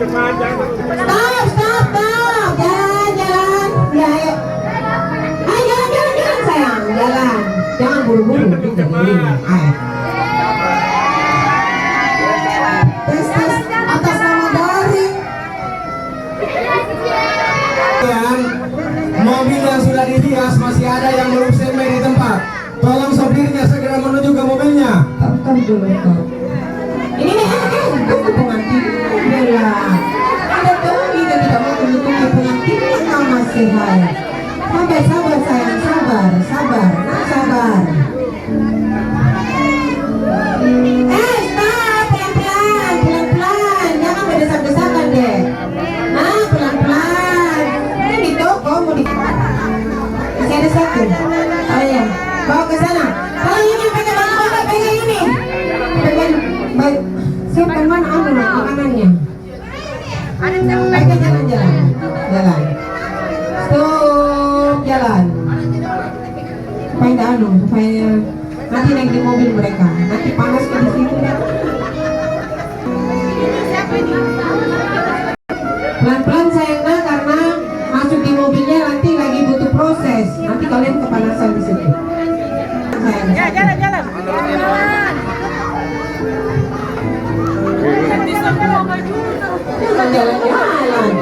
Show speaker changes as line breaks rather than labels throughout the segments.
Stop, stop, stop. Jalan, jalan. Ya, ayo. Ayo, jalan, jalan, jalan sayang. Jalan. Jangan buru-buru. Ayo. Tes, tes. Atas nama dari.
Mobil yang sudah dihias masih ada yang belum standby di tempat. Tolong sopirnya segera menuju ke mobilnya.
Stop dulu, stop. Ini nih, tunggu pengantin. Bella. Ada tahu kita tidak mau tunggu pengantin yang masih hai. Sabar, sabar sayang, sabar, sabar, nah, sabar. Stop, pelan-pelan, pelan-pelan. Jangan berdesak-desakan deh. Nah, pelan-pelan. Ini di toko mau di. Masih ada satu. Oh iya, bawa ke sana. Kalau ini pegang bapak, pegang ini. Pegang, baik. Siapkan mana makanannya? Pegang jalan-jalan, jalan. Stop, jalan. Supaya tidak supaya nanti naik di mobil mereka. Nanti panas ke di situ. Pelan-pelan sayang nak, karena masuk di mobilnya nanti lagi butuh proses. Nanti kalian kepanasan di situ. Sayang.
Ya, jalan, jalan.
Jangan jalan-jalan.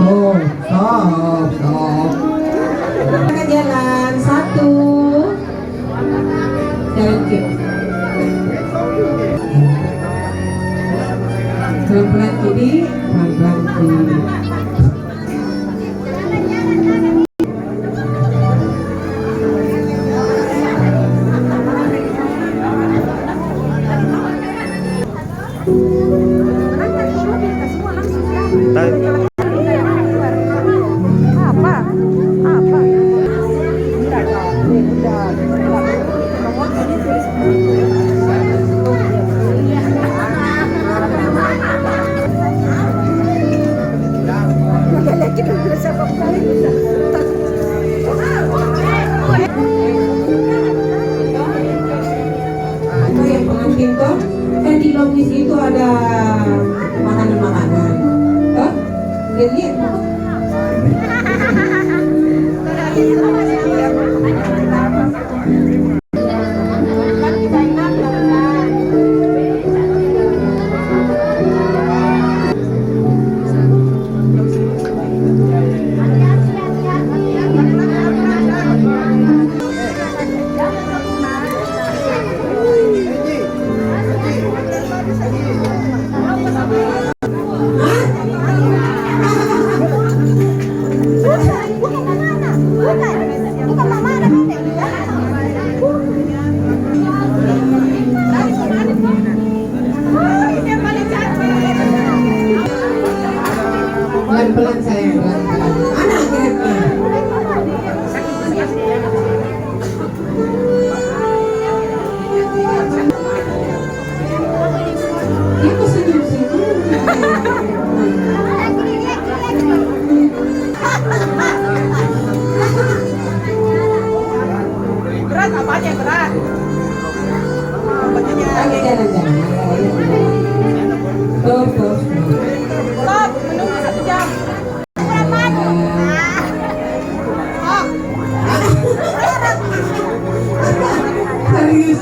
Oh, stop, stop. Kita jalan satu. Jalan kiri. Pelan-pelan kiri, pelan-pelan kiri. Kan di logis itu ada makanan-makanan. Oh, lihat. Pelan-pelan sayang, pelan-pelan. Mana grabnya? Dia kok senyum-senyum?
Berat apanya berat?
Ayo jalan-jalan. Stop, stop, stop.
Stop, menunggu 1 jam.
Serius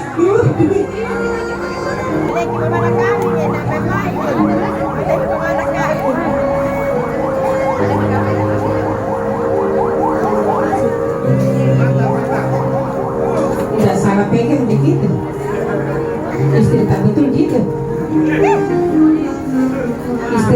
tidak salah pegang begitu. Istri tak betul gitu. Istri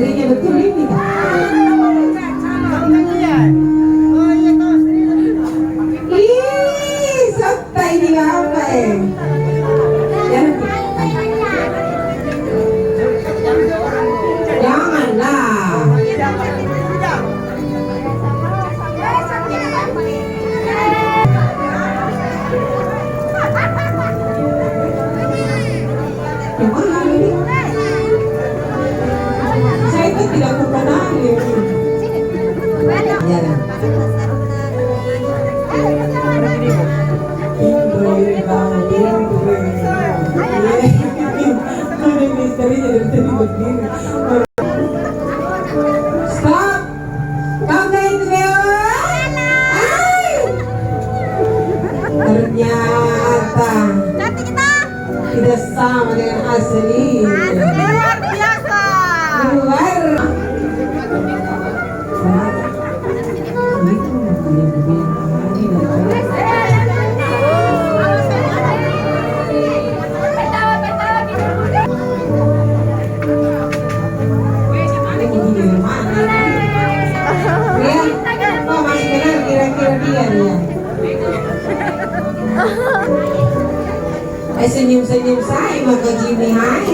istrinya dari tadi berdiri. Stop. Kamu itu Dewa. Ay. Ternyata
Cantik kita.
tidak sama dengan asli.
Luar biasa.
Luar. Senyum-senyum saya maka Jimmy hai.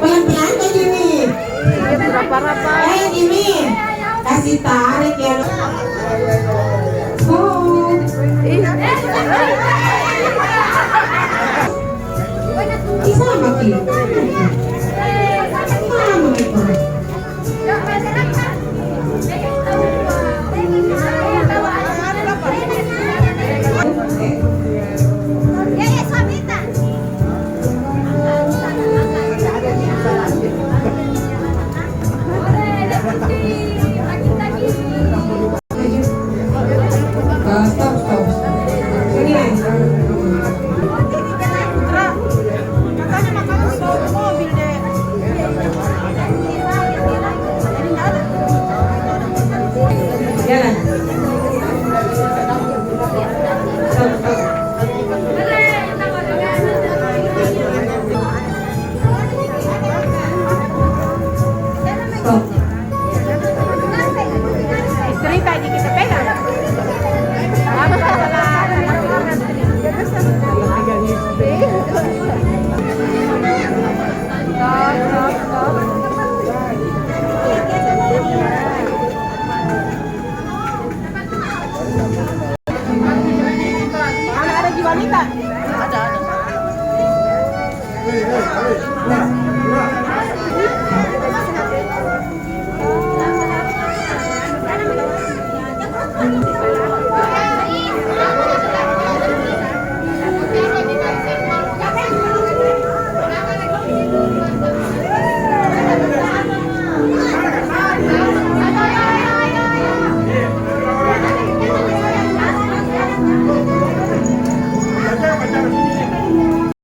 Pelan-pelan Kak Jimmy. Jimmy, kasih tarik ya. Oh. Sama Ki. Sama Ki. Stop. Sini.
Katanya makan di mobil deh.
Jalan.